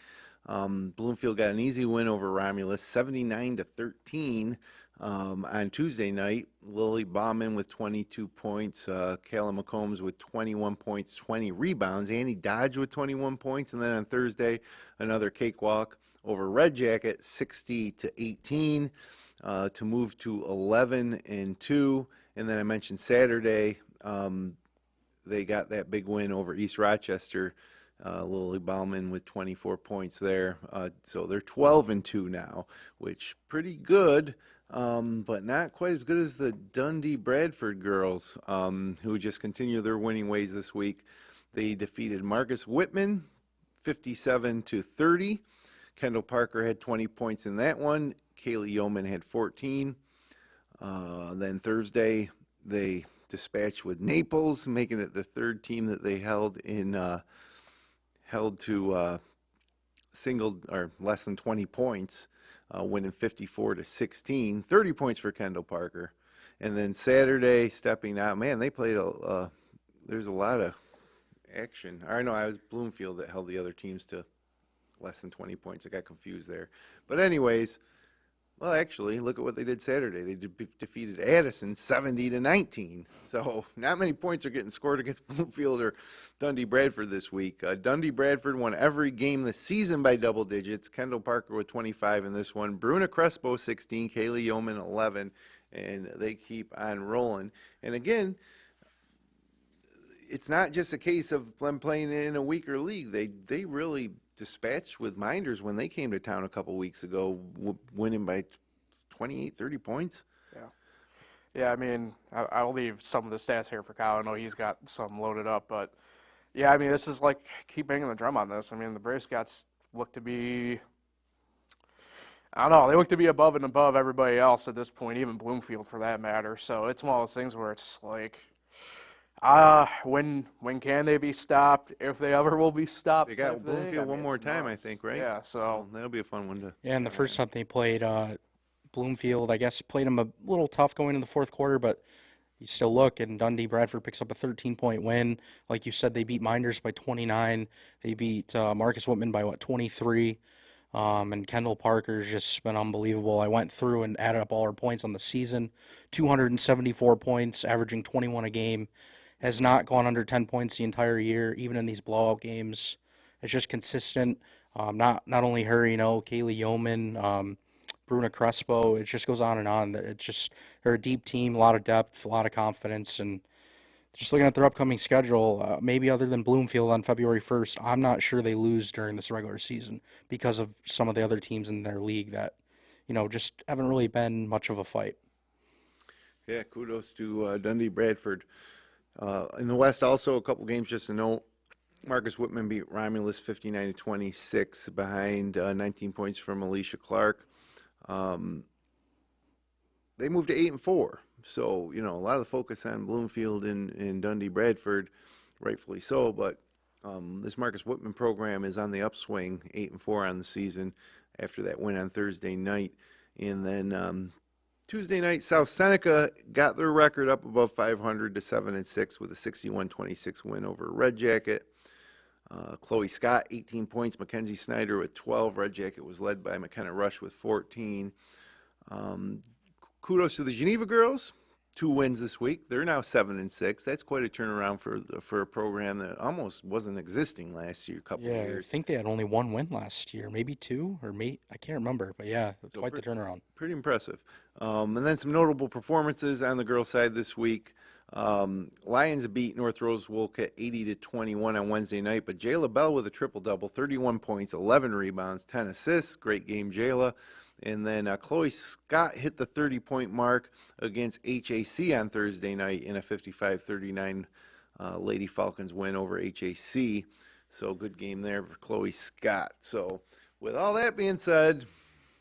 Bloomfield got an easy win over Romulus, 79-13 on Tuesday night. Lily Bauman with 22 points, Kayla McCombs with 21 points, 20 rebounds, Annie Dodge with 21 points, and then on Thursday, another cakewalk over Red Jacket, 60-18. To move to 11-2, and then I mentioned Saturday, they got that big win over East Rochester. Lily Bauman with 24 points there, so they're 12-2 now, which pretty good, but not quite as good as the Dundee Bradford girls, who just continue their winning ways this week. They defeated Marcus Whitman 57-30. Kendall Parker had 20 points in that one. Kaylee Yeoman had 14. Then Thursday, they dispatched with Naples, making it the third team that they held to single or less than 20 points, winning 54-16. 30 points for Kendall Parker. And then Saturday, stepping out, man, they played there's a lot of action. I know I was Bloomfield that held the other teams to less than 20 points. I got confused there. But anyways, well, actually, look at what they did Saturday. They defeated Addison 70-19. So not many points are getting scored against Bloomfield or Dundee Bradford this week. Dundee Bradford won every game this season by double digits. Kendall Parker with 25 in this one. Bruna Crespo 16, Kaylee Yeoman 11, and they keep on rolling. And again, it's not just a case of them playing in a weaker league. They really dispatched with Minders when they came to town a couple weeks ago, winning by 28, 30 points. Yeah, I mean, I'll leave some of the stats here for Kyle. I know he's got some loaded up, but yeah, I mean, this is like, keep banging the drum on this. I mean, the Braves Scouts look to be, I don't know, they look to be above and above everybody else at this point, even Bloomfield for that matter. So it's one of those things where it's like, when can they be stopped? If they ever will be stopped. They got Bloomfield one more time, I think, right? Yeah, so well, that'll be a fun one to. Yeah, and the first time they played Bloomfield, I guess, played them a little tough going in the fourth quarter, but you still look, and Dundee Bradford picks up a 13-point win. Like you said, they beat Minders by 29. They beat Marcus Whitman by, 23. And Kendall Parker's just been unbelievable. I went through and added up all her points on the season. 274 points, averaging 21 a game. Has not gone under 10 points the entire year, even in these blowout games. It's just consistent. Not only her, Kaylee Yeoman, Bruna Crespo. It just goes on and on. It's just, they're a deep team, a lot of depth, a lot of confidence, and just looking at their upcoming schedule, maybe other than Bloomfield on February 1st, I'm not sure they lose during this regular season because of some of the other teams in their league that, just haven't really been much of a fight. Yeah, kudos to Dundee Bradford. In the West, also a couple games just to note. Marcus Whitman beat Romulus 59-26 behind 19 points from Alicia Clark. They moved to 8-4. So, a lot of the focus on Bloomfield and Dundee Bradford, rightfully so, but this Marcus Whitman program is on the upswing, 8-4 on the season after that win on Thursday night. And then Tuesday night, South Seneca got their record up above 500 to 7-6 with a 61-26 win over Red Jacket. Chloe Scott, 18 points. Mackenzie Snyder with 12. Red Jacket was led by McKenna Rush with 14. Kudos to the Geneva girls. 2 wins this week. They're now 7-6. That's quite a turnaround for a program that almost wasn't existing last year, a couple of years. I think they had only 1 win last year, maybe 2, or I can't remember. But yeah, it's quite the turnaround. Pretty impressive. And then some notable performances on the girls' side this week. Lions beat North Rosewoke at 80-21 on Wednesday night, but Jayla Bell with a triple-double, 31 points, 11 rebounds, 10 assists. Great game, Jayla. And then Chloe Scott hit the 30-point mark against HAC on Thursday night in a 55-39 Lady Falcons win over HAC. So good game there for Chloe Scott. So with all that being said,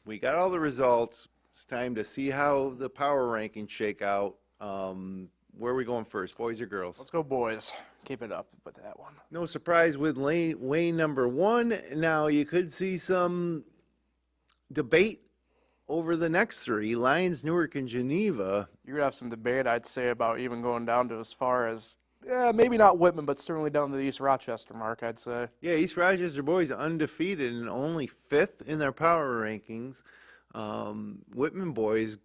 we got all the results. It's time to see how the power rankings shake out. Where are we going first, boys or girls? Let's go, boys. Keep it up with that one. No surprise with Wayne number 1. Now you could see some debate over the next 3, Lions, Newark, and Geneva. You're going to have some debate, I'd say, about even going down to as far as, maybe not Whitman, but certainly down to the East Rochester mark, I'd say. Yeah, East Rochester boys undefeated and only 5th in their power rankings. Whitman boys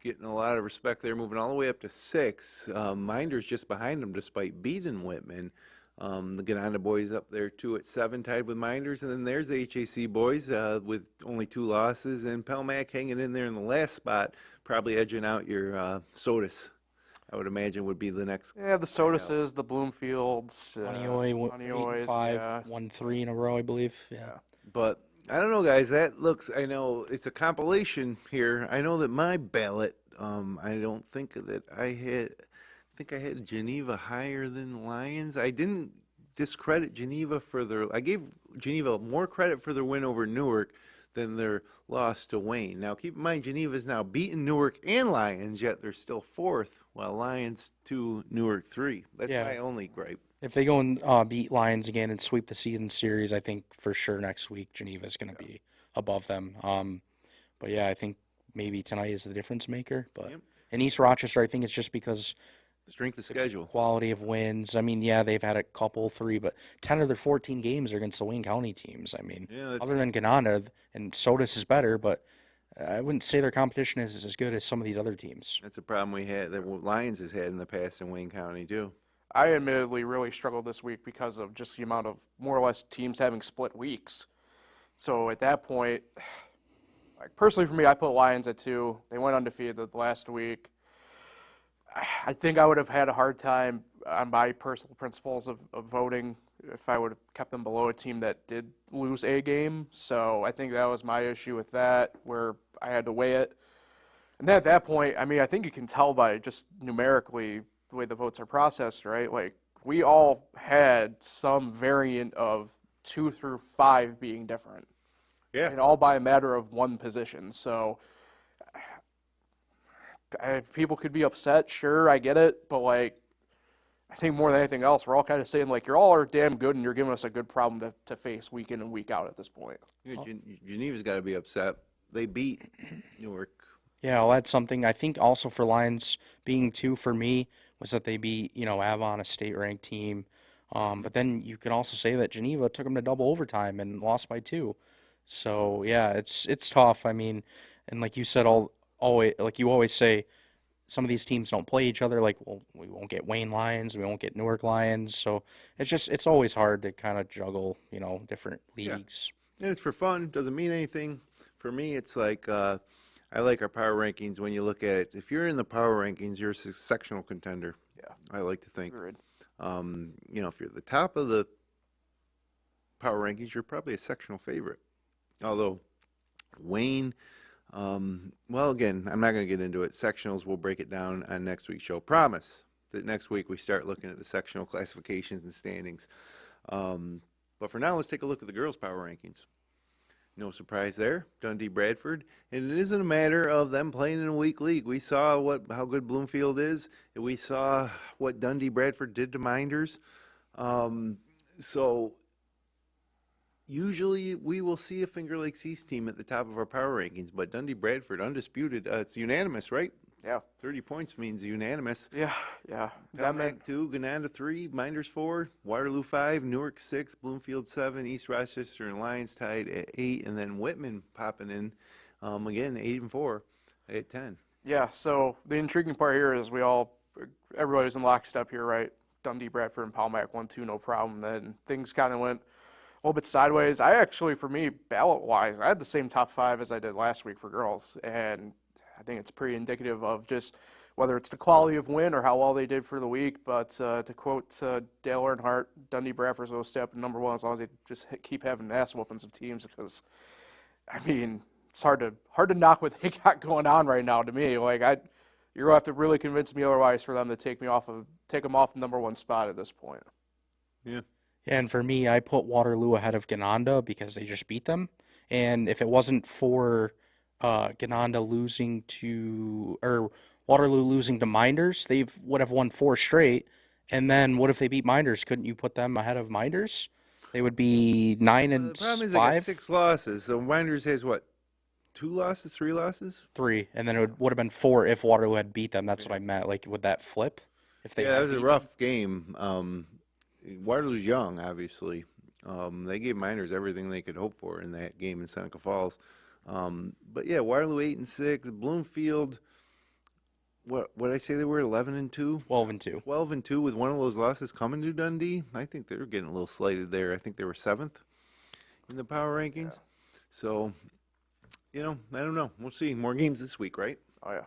getting a lot of respect there, moving all the way up to 6. Minders just behind them despite beating Whitman. The Gananda boys up there too at 7, tied with Minders, and then there's the HAC boys with only 2 losses, and Pelmac hanging in there in the last spot, probably edging out your Sodas. I would imagine would be the next. Yeah, the Sodases, the Bloomfields, Honeyoi, 5, won 3 in a row, I believe. Yeah. But I don't know, guys. That looks. I know it's a compilation here. I know that my ballot. I don't think that I had. I think I had Geneva higher than Lions. I didn't discredit Geneva for their. I gave Geneva more credit for their win over Newark than their loss to Wayne. Now, keep in mind, Geneva's now beaten Newark and Lions, yet they're still 4th, while Lions 2, Newark 3. That's my only gripe. If they go and beat Lions again and sweep the season series, I think for sure next week Geneva's going to be above them. But yeah, I think maybe tonight is the difference maker. But in East Rochester, I think it's just because strength of schedule, quality of wins. I mean, yeah, they've had a couple, 3, but 10 of their 14 games are against the Wayne County teams. I mean, other than Gananda, and Sodas is better, but I wouldn't say their competition is as good as some of these other teams. That's a problem we had that Lions has had in the past in Wayne County too. I admittedly really struggled this week because of just the amount of more or less teams having split weeks. So at that point, like personally for me, I put Lions at 2. They went undefeated the last week. I think I would have had a hard time on my personal principles of voting if I would have kept them below a team that did lose a game. So I think that was my issue with that, where I had to weigh it. And then at that point, I mean, I think you can tell by just numerically the way the votes are processed, right? Like, we all had some variant of 2 through 5 being different. Yeah. And all by a matter of 1 position. So people could be upset, sure, I get it, but like, I think more than anything else, we're all kind of saying like, you're all are damn good, and you're giving us a good problem to face week in and week out at this point. Yeah, Geneva's got to be upset. They beat Newark. Yeah, well, that's something I think also for Lions being 2 for me was that they beat Avon, a state-ranked team. But then you can also say that Geneva took them to double overtime and lost by 2. So yeah, it's tough. I mean, and like you said, you always say, some of these teams don't play each other. Like, well, we won't get Wayne Lions, we won't get Newark Lions. So it's always hard to kind of juggle, different leagues. Yeah. And it's for fun. Doesn't mean anything. For me, it's like I like our power rankings. When you look at it, if you're in the power rankings, you're a sectional contender. Yeah, I like to think. Agreed. If you're at the top of the power rankings, you're probably a sectional favorite. Although Wayne, well, again, I'm not going to get into it. Sectionals, we'll break it down on next week's show. Promise that next week we start looking at the sectional classifications and standings. But for now, let's take a look at the girls' power rankings. No surprise there, Dundee Bradford. And it isn't a matter of them playing in a weak league. We saw how good Bloomfield is. And we saw what Dundee Bradford did to Minders. So usually we will see a Finger Lakes East team at the top of our power rankings. But Dundee Bradford, undisputed. It's unanimous, right? Yeah. 30 points means unanimous. Yeah. Pelmac 2, Gananda 3, Minders 4, Waterloo 5, Newark 6, Bloomfield 7, East Rochester and Lions tied at 8, and then Whitman popping in, again, 8 and 4 at 10. Yeah, so the intriguing part here is everybody's in lockstep here, right? Dundee, Bradford, and Pelmac 1-2, no problem. Then things kind of went a little bit sideways. I actually, for me, ballot-wise, I had the same top 5 as I did last week for girls, and I think it's pretty indicative of just whether it's the quality of win or how well they did for the week. But to quote Dale Earnhardt, Dundee Bradford's will stay up at number 1 as long as they just keep having ass whoopings of teams. Because, I mean, it's hard to knock what they got going on right now. To me, like you're gonna have to really convince me otherwise for them to take them off the number 1 spot at this point. Yeah. And for me, I put Waterloo ahead of Ganonda because they just beat them. And if it wasn't for Ganonda losing to, or Waterloo losing to Minders, they would have won 4 straight. And then what if they beat Minders? Couldn't you put them ahead of Minders? They would be 9 and The problem is 5. they got 6 losses. So Minders has what? 2 losses, 3 losses? 3, and then it would have been 4 if Waterloo had beat them. That's what I meant. Like, would that flip? If they Yeah, that had was a beaten rough game. Waterloo's young, obviously. They gave Miners everything they could hope for in that game in Seneca Falls. But yeah, Waterloo 8-6, Bloomfield. What did I say they were? 11-2, 12-2. 12-2 with one of those losses coming to Dundee. I think they're getting a little slighted there. I think they were 7th in the power rankings. Yeah. So, I don't know. We'll see. More games this week, right? Oh yeah.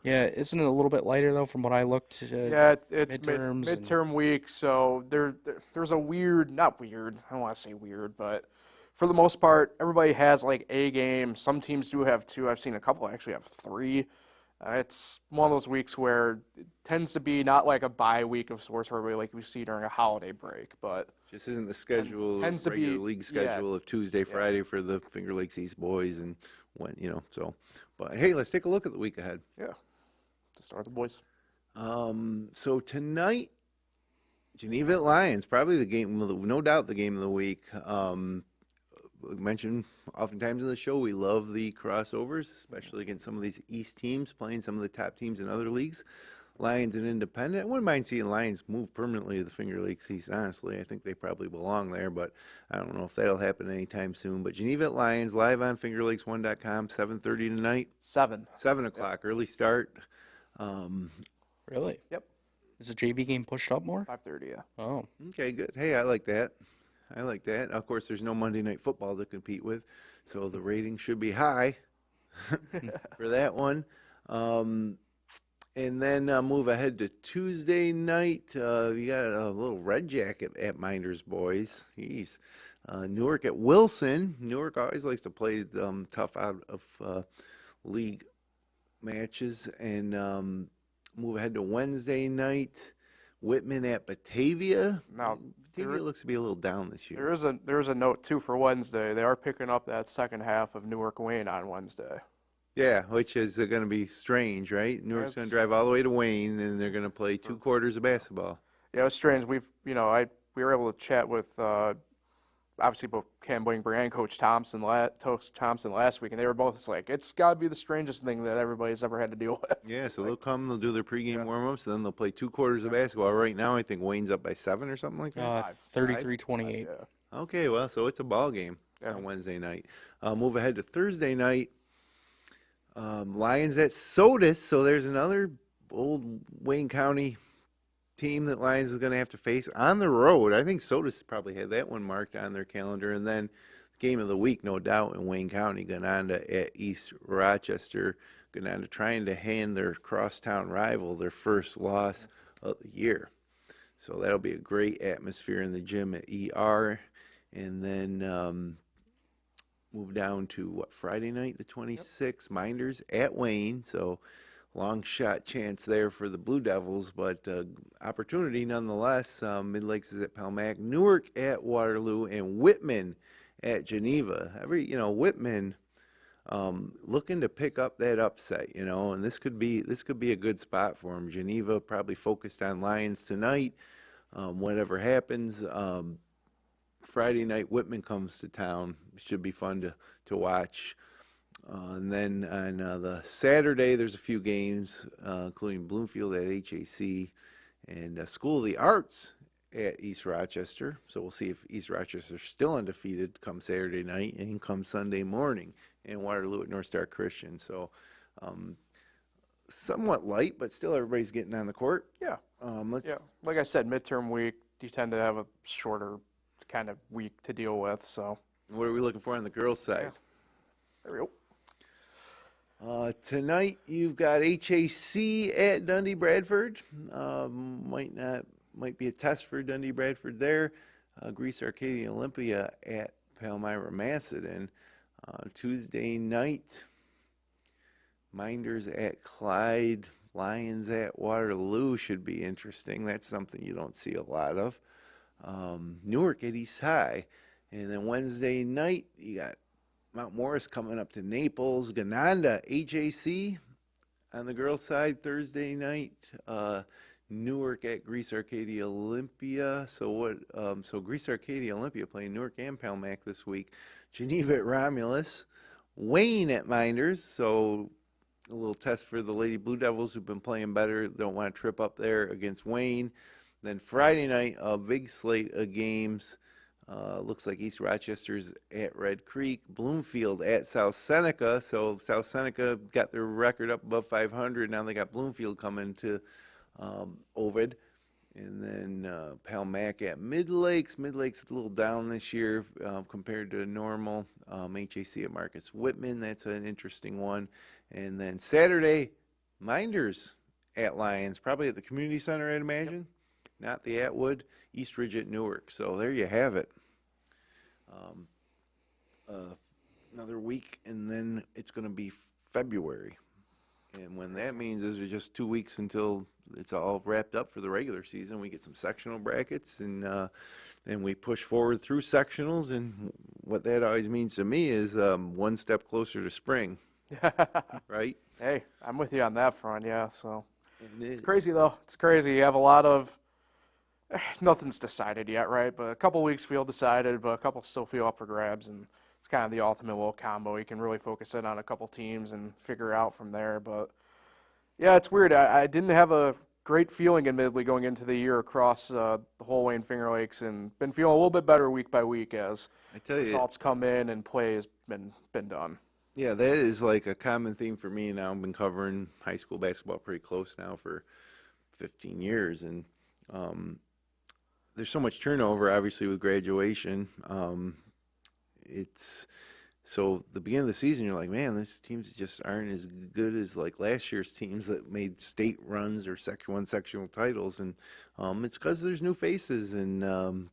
Yeah, isn't it a little bit lighter though from what I looked? Yeah, it's midterms and- midterm week, so there's a not weird. I don't want to say weird, but for the most part, everybody has like a game. Some teams do have 2. I've seen a couple actually have 3. It's one of those weeks where it tends to be not like a bye week of sorts for everybody like we see during a holiday break, but Just isn't the schedule, tends to be- regular league schedule of Tuesday, Friday for the Finger Lakes East boys and when, so. But hey, let's take a look at the week ahead. yeah, to start the boys. So tonight, Geneva at Lions, probably the game, no doubt the game of the week. We mentioned oftentimes in the show, we love the crossovers, especially against some of these East teams playing some of the top teams in other leagues. Lions and Independent. I wouldn't mind seeing Lions move permanently to the Finger Lakes East, honestly. I think they probably belong there, but I don't know if that'll happen anytime soon. But Geneva at Lions, live on fingerlakes1.com, 7:30 tonight. 7. 7 o'clock, early start. Really? Yep. Is the JV game pushed up more? 5:30. Yeah. Oh, Okay, good. Hey, I like that. Of course, there's no Monday Night Football to compete with, so the rating should be high for that one. And then move ahead to Tuesday night. You got a little red jacket at Minders, boys. Jeez. Newark at Wilson. Newark always likes to play tough out of league matches. And move ahead to Wednesday night. Whitman at Batavia. Now, Batavia looks to be a little down this year. there is a note too for Wednesday. They are picking up that second half of Newark Wayne on Wednesday. Yeah, which is going to be strange, right? Newark's going to drive all the way to Wayne, and they're going to play 2 quarters of basketball. Yeah, it's strange. We were able to chat with obviously both Cam Boingberg and Coach Thompson last week, and they were both like, it's got to be the strangest thing that everybody's ever had to deal with. Yeah, so they'll come, they'll do their pregame warm-ups, and then they'll play 2 quarters of basketball. Right now, I think Wayne's up by 7 or something like that. 33-28. Yeah. Okay, well, so it's a ball game on Wednesday night. Move ahead to Thursday night. Lions at Sodus, so there's another old Wayne County team that Lions is going to have to face on the road. I think Sodus probably had that one marked on their calendar. And then game of the week, no doubt, in Wayne County, Ganonda at East Rochester. Ganonda trying to hand their crosstown rival their first loss of the year. So that'll be a great atmosphere in the gym at ER. And then move down to, Friday night, the 26th, Minders at Wayne. So long shot chance there for the Blue Devils, but opportunity nonetheless. Mid-Lakes is at Palmac, Newark at Waterloo, and Whitman at Geneva. Whitman looking to pick up that upset, and this could be a good spot for them. Geneva probably focused on Lions tonight. Whatever happens, Friday night Whitman comes to town. It should be fun to watch. And then on the Saturday, there's a few games, including Bloomfield at HAC and School of the Arts at East Rochester. So we'll see if East Rochester's still undefeated come Saturday night and come Sunday morning. And Waterloo at North Star Christian. So somewhat light, but still everybody's getting on the court. Yeah. Like I said, midterm week, you tend to have a shorter kind of week to deal with. So What are we looking for on the girls' side? there we go. Tonight you've got HAC at Dundee Bradford. Might be a test for Dundee Bradford there. Greece Arcadia Olympia at Palmyra Macedon. Tuesday night, Minders at Clyde. Lions at Waterloo should be interesting. That's something you don't see a lot of. Newark at East High. And then Wednesday night, you got Mount Morris coming up to Naples. Gananda, HAC on the girls' side Thursday night. Newark at Greece Arcadia Olympia. So Greece Arcadia Olympia playing Newark and Palmac this week. Geneva at Romulus. Wayne at Minders. So a little test for the Lady Blue Devils who've been playing better. Don't want to trip up there against Wayne. Then Friday night, a big slate of games. Looks like East Rochester's at Red Creek. Bloomfield at South Seneca. So South Seneca got their record up above 500. Now they got Bloomfield coming to Ovid. And then Palmac at Mid-Lakes. Mid-Lakes a little down this year compared to normal. HAC at Marcus Whitman. That's an interesting one. And then Saturday, Minders at Lions. Probably at the community center, I'd imagine. Yep. Not the Atwood. Eastridge at Newark. So there you have it. Another week, and then it's going to be February. And when that means is it's just 2 weeks until it's all wrapped up for the regular season. We get some sectional brackets, and we push forward through sectionals. And what that always means to me is one step closer to spring. Right? Hey, I'm with you on that front, yeah. So it's crazy, though. It's crazy. You have a lot of nothing's decided yet, right? But a couple weeks feel decided, but a couple still feel up for grabs, and it's kind of the ultimate little combo. You can really focus in on a couple teams and figure out from there. But yeah, it's weird. I didn't have a great feeling, admittedly, going into the year across the whole way in Finger Lakes, and been feeling a little bit better week by week as results come in and play has been done. Yeah, that is like a common theme for me now. I've been covering high school basketball pretty close now for 15 years, and there's so much turnover, obviously, with graduation. It's so the beginning of the season, you're like, man, these teams just aren't as good as like last year's teams that made state runs or Section 1 sectional titles, and it's because there's new faces, and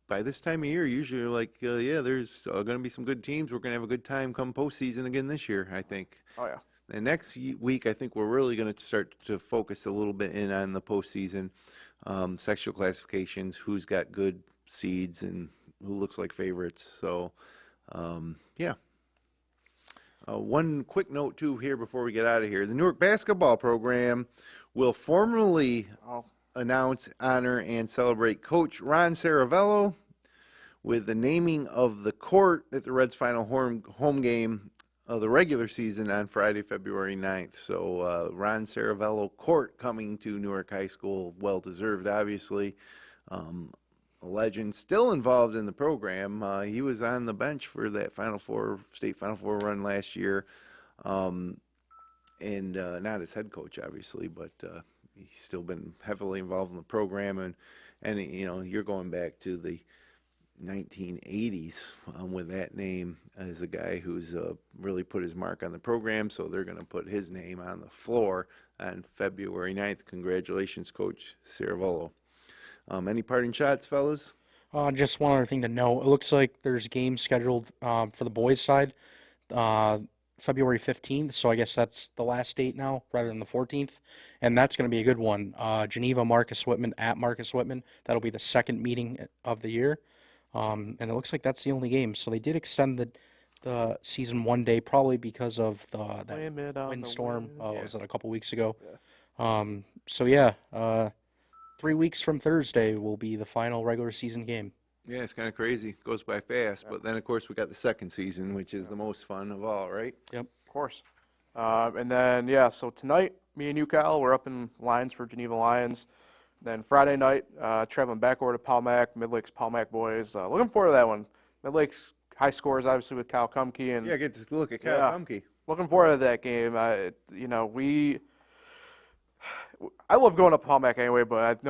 by this time of year, usually you're like, yeah, there's going to be some good teams. We're going to have a good time come postseason again this year, I think. Oh, yeah. And next week, I think we're really going to start to focus a little bit in on the postseason, sectional classifications, who's got good seeds and who looks like favorites. So, yeah. One quick note, too, here before we get out of here. The Newark basketball program will formally announce, honor, and celebrate Coach Ron Saravello with the naming of the court at the Reds' final home game of the regular season on Friday, February 9th. So Ron Saravello Court coming to Newark High School, well-deserved, obviously. A legend, still involved in the program. He was on the bench for that state Final Four run last year. And not as head coach, obviously, but he's still been heavily involved in the program. And you know, you're going back to the 1980s with that name as a guy who's really put his mark on the program. So they're going to put his name on the floor on February 9th. Congratulations, Coach Saravello. Any parting shots, fellas? Just one other thing to know. It looks like there's games scheduled for the boys' side February 15th, so I guess that's the last date now rather than the 14th, and that's going to be a good one. Geneva, Marcus Whitman at Marcus Whitman. That'll be the second meeting of the year, and it looks like that's the only game. So they did extend the season 1 day, probably because of that windstorm. Was it a couple weeks ago? Yeah. 3 weeks from Thursday will be the final regular season game. Yeah, it's kind of crazy. It goes by fast. But then, of course, we got the second season, which is the most fun of all, right? Yep. Of course. And then, so tonight, me and you, Kyle, we're up in Lions for Geneva Lions. Then Friday night, traveling back over to Palmac, Mid-Lakes Palmac boys. Looking forward to that one. Mid-Lakes high scores, obviously, with Kyle Kumke. And, get to look at Kyle Kumke. Looking forward to that game. I love going to Palmac anyway, but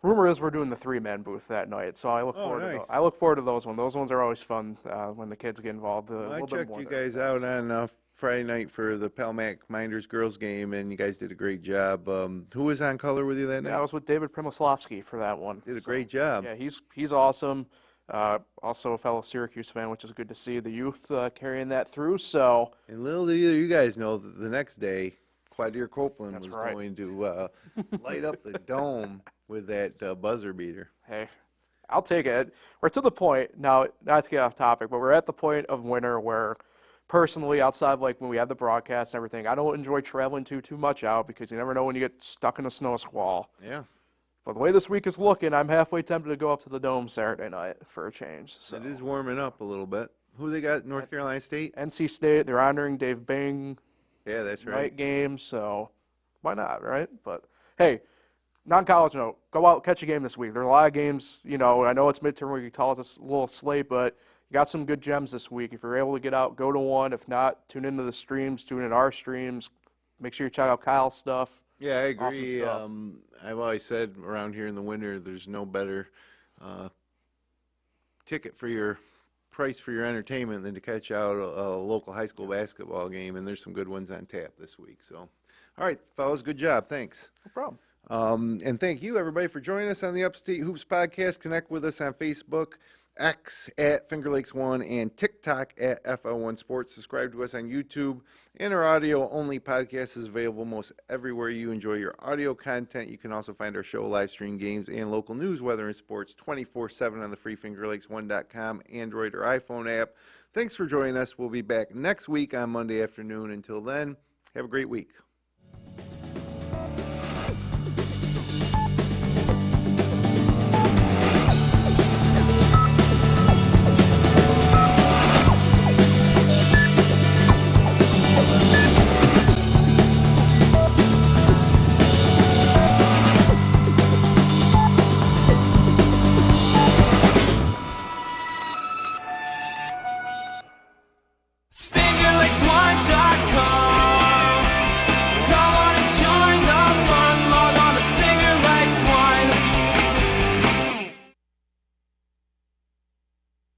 rumor is we're doing the 3-man booth that night, so I look forward to those. I look forward to those ones. Those ones are always fun when the kids get involved. I checked you guys out on Friday night for the Palmac Minders girls game, and you guys did a great job. Who was on color with you that night? Yeah, I was with David Primoslavsky for that one. Did a great job. Yeah, he's awesome. Also a fellow Syracuse fan, which is good to see the youth carrying that through. So, And little did either you guys know that the next day, Quadir Copeland That's was right. going to light up the dome with that buzzer beater. hey, I'll take it. We're to the point now, not to get off topic, but we're at the point of winter where, personally, outside of like when we have the broadcast and everything, I don't enjoy traveling too much out because you never know when you get stuck in a snow squall. Yeah. But the way this week is looking, I'm halfway tempted to go up to the Dome Saturday night for a change. So. It is warming up a little bit. Who they got? North Carolina State? NC State, they're honoring Dave Bing Yeah, that's right. night game, so why not, right? But hey, non-college note, go out, catch a game this week. There are a lot of games, I know it's midterm week, you tell us it's a little slate, but you got some good gems this week. If you're able to get out, go to one. If not, tune into the streams, tune in our streams. Make sure you check out Kyle's stuff. Yeah, I Awesome agree. stuff. I've always said around here in the winter, there's no better ticket for your price for your entertainment than to catch out a local high school basketball game, and there's some good ones on tap this week. So, all right, fellas, good job. Thanks. No problem. And thank you, everybody, for joining us on the Upstate Hoops podcast. Connect with us on Facebook, X at Finger Lakes 1, and TikTok at FL1 Sports. Subscribe to us on YouTube. And our audio-only podcast is available most everywhere you enjoy your audio content. You can also find our show, live stream games, and local news, weather, and sports 24/7 on the free FingerLakes1.com Android or iPhone app. Thanks for joining us. We'll be back next week on Monday afternoon. Until then, have a great week.